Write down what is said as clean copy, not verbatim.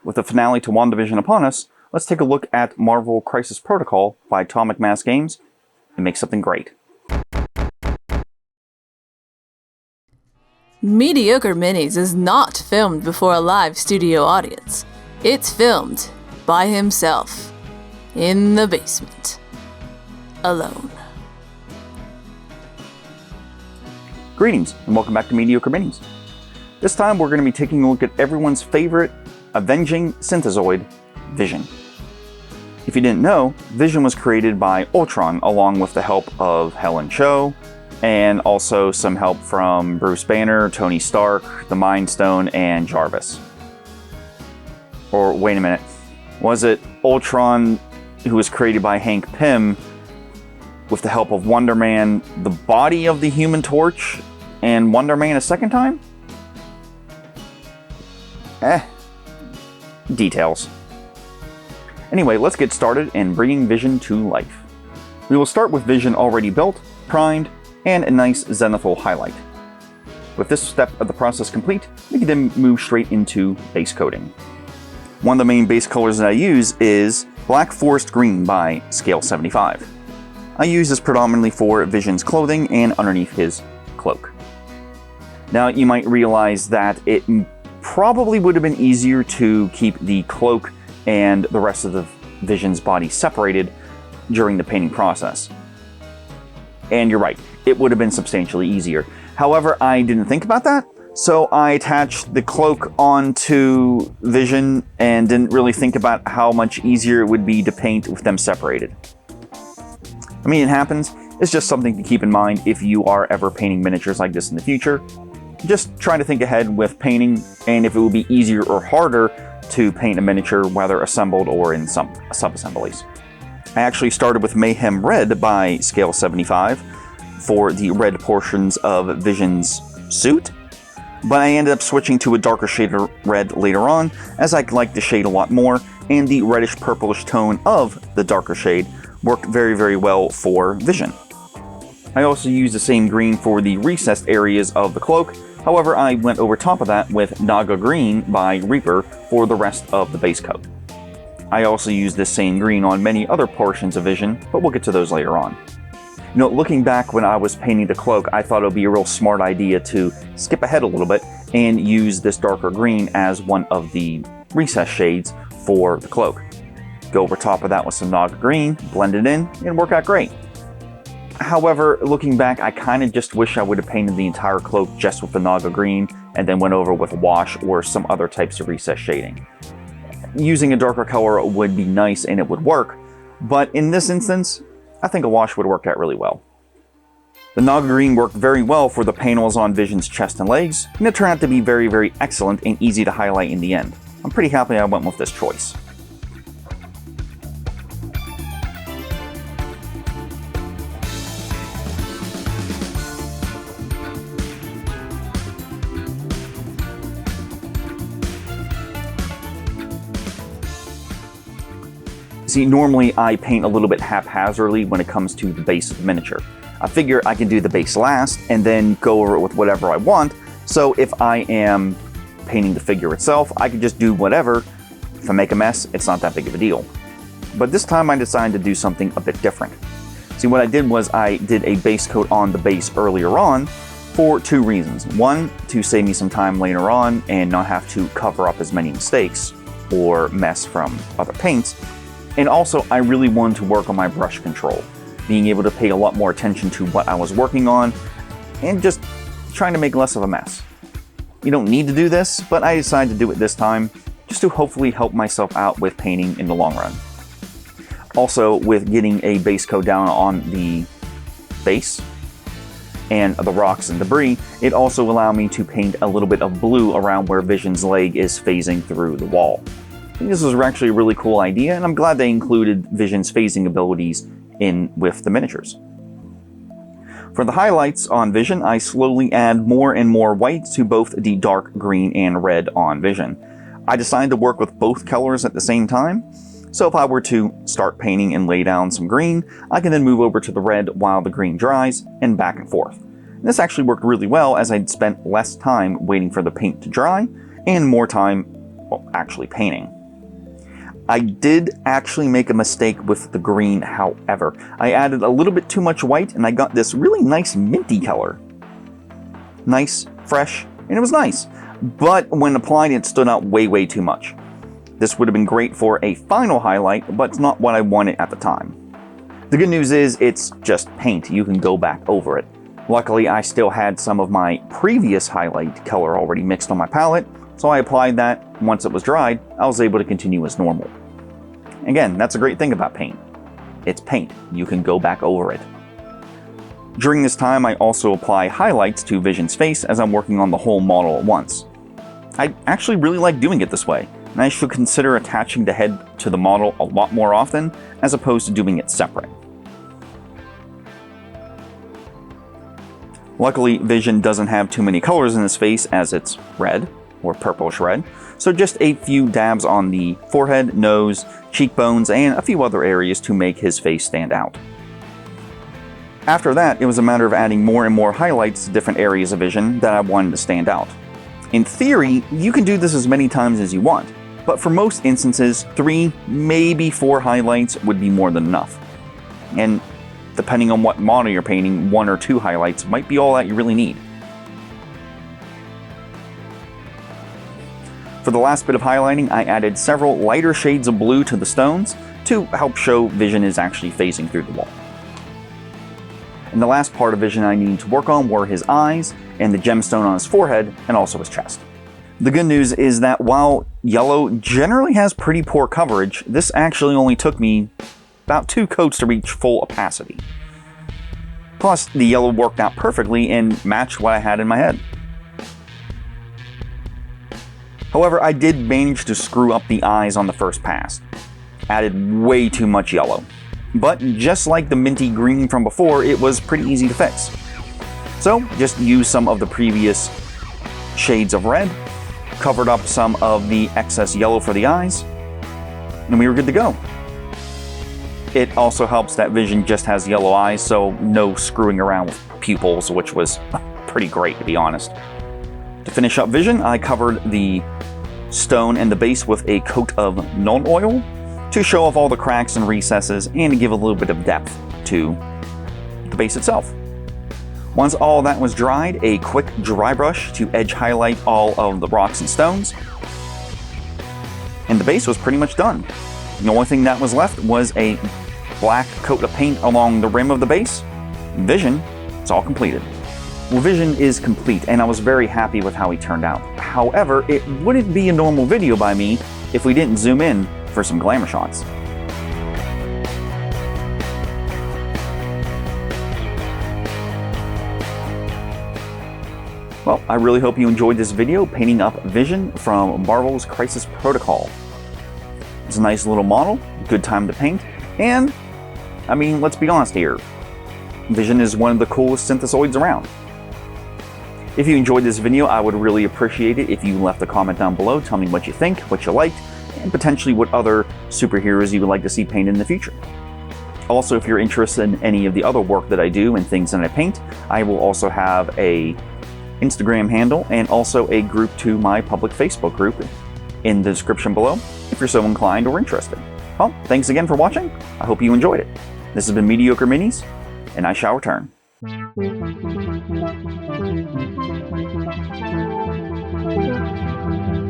with the finale to WandaVision upon us, let's take a look at Marvel Crisis Protocol by Atomic Mass Games and make something great. Mediocre Minis is not filmed before a live studio audience. It's filmed by himself, in the basement, alone. Greetings, and welcome back to Mediocre Minis. This time we're going to be taking a look at everyone's favorite avenging synthozoid, Vision. If you didn't know, Vision was created by Ultron along with the help of Helen Cho, and also some help from Bruce Banner, Tony Stark, the Mind Stone, and Jarvis. Or wait a minute, was it Ultron who was created by Hank Pym with the help of Wonder Man, the body of the Human Torch, and Wonder Man a second time? Details. Anyway, let's get started in bringing Vision to life. We will start with Vision already built, primed, and a nice zenithal highlight. With this step of the process complete, we can then move straight into base coating. One of the main base colors that I use is Black Forest Green by Scale 75. I use this predominantly for Vision's clothing and underneath his cloak. Now you might realize that it probably would have been easier to keep the cloak and the rest of the Vision's body separated during the painting process. And you're right, it would have been substantially easier. However, I didn't think about that, so I attached the cloak onto Vision and didn't really think about how much easier it would be to paint with them separated. I mean, it happens. It's just something to keep in mind if you are ever painting miniatures like this in the future. Just try to think ahead with painting, and if it would be easier or harder to paint a miniature, whether assembled or in some sub-assemblies. I actually started with Mayhem Red by Scale 75 for the red portions of Vision's suit, but I ended up switching to a darker shade of red later on, as I liked the shade a lot more, and the reddish purplish tone of the darker shade worked very, very well for Vision. I also used the same green for the recessed areas of the cloak. However, I went over top of that with Naga Green by Reaper for the rest of the base coat. I also used this same green on many other portions of Vision, but we'll get to those later on. You know, looking back when I was painting the cloak, I thought it would be a real smart idea to skip ahead a little bit and use this darker green as one of the recessed shades for the cloak. Go over top of that with some Naga Green, blend it in, and work out great. However, looking back, I kind of just wish I would have painted the entire cloak just with the Naga Green and then went over with a wash or some other types of recessed shading. Using a darker color would be nice and it would work, but in this instance, I think a wash would work out really well. The Naga Green worked very well for the panels on Vision's chest and legs, and it turned out to be very, very excellent and easy to highlight in the end. I'm pretty happy I went with this choice. See, normally I paint a little bit haphazardly when it comes to the base of the miniature. I figure I can do the base last and then go over it with whatever I want, so if I am painting the figure itself, I can just do whatever. If I make a mess, it's not that big of a deal. But this time I decided to do something a bit different. See, what I did was I did a base coat on the base earlier on for two reasons. One, to save me some time later on and not have to cover up as many mistakes or mess from other paints. And also, I really wanted to work on my brush control, being able to pay a lot more attention to what I was working on, and just trying to make less of a mess. You don't need to do this, but I decided to do it this time, just to hopefully help myself out with painting in the long run. Also, with getting a base coat down on the base and the rocks and debris, it also allowed me to paint a little bit of blue around where Vision's leg is phasing through the wall. I think this was actually a really cool idea, and I'm glad they included Vision's phasing abilities in with the miniatures. For the highlights on Vision, I slowly add more and more white to both the dark green and red on Vision. I decided to work with both colors at the same time, so if I were to start painting and lay down some green, I can then move over to the red while the green dries, and back and forth. And this actually worked really well as I'd spent less time waiting for the paint to dry, and more time well, actually painting. I did actually make a mistake with the green, however. I added a little bit too much white and I got this really nice minty color. Nice, fresh, and it was nice. But when applied, it stood out way too much. This would have been great for a final highlight, but it's not what I wanted at the time. The good news is it's just paint. You can go back over it. Luckily, I still had some of my previous highlight color already mixed on my palette, so I applied that. Once it was dried, I was able to continue as normal. Again, that's a great thing about paint. It's paint. You can go back over it. During this time, I also apply highlights to Vision's face as I'm working on the whole model at once. I actually really like doing it this way, and I should consider attaching the head to the model a lot more often as opposed to doing it separate. Luckily, Vision doesn't have too many colors in his face as it's red, or purplish red, so just a few dabs on the forehead, nose, cheekbones, and a few other areas to make his face stand out. After that, it was a matter of adding more and more highlights to different areas of Vision that I wanted to stand out. In theory, you can do this as many times as you want, but for most instances, 3, maybe 4 highlights would be more than enough. And depending on what model you're painting, 1 or 2 highlights might be all that you really need. For the last bit of highlighting, I added several lighter shades of blue to the stones to help show Vision is actually facing through the wall. And the last part of Vision I needed to work on were his eyes and the gemstone on his forehead and also his chest. The good news is that while yellow generally has pretty poor coverage, this actually only took me about 2 coats to reach full opacity. Plus, the yellow worked out perfectly and matched what I had in my head. However, I did manage to screw up the eyes on the first pass. Added way too much yellow. But just like the minty green from before, it was pretty easy to fix. So, just use some of the previous shades of red, covered up some of the excess yellow for the eyes, and we were good to go. It also helps that Vision just has yellow eyes, so no screwing around with pupils, which was pretty great, to be honest. To finish up Vision, I covered the stone and the base with a coat of Null Oil to show off all the cracks and recesses and to give a little bit of depth to the base itself. Once all that was dried, a quick dry brush to edge highlight all of the rocks and stones, and the base was pretty much done. The only thing that was left was a black coat of paint along the rim of the base. Vision is all completed. Well, Vision is complete, and I was very happy with how he turned out. However, it wouldn't be a normal video by me if we didn't zoom in for some glamour shots. Well, I really hope you enjoyed this video painting up Vision from Marvel's Crisis Protocol. It's a nice little model, good time to paint, and, I mean, let's be honest here, Vision is one of the coolest synthozoids around. If you enjoyed this video, I would really appreciate it if you left a comment down below, tell me what you think, what you liked, and potentially what other superheroes you would like to see painted in the future. Also, if you're interested in any of the other work that I do and things that I paint, I will also have a Instagram handle and also a group to my public Facebook group in the description below if you're so inclined or interested. Well, thanks again for watching. I hope you enjoyed it. This has been Mediocre Minis, and I shall return. Thank you.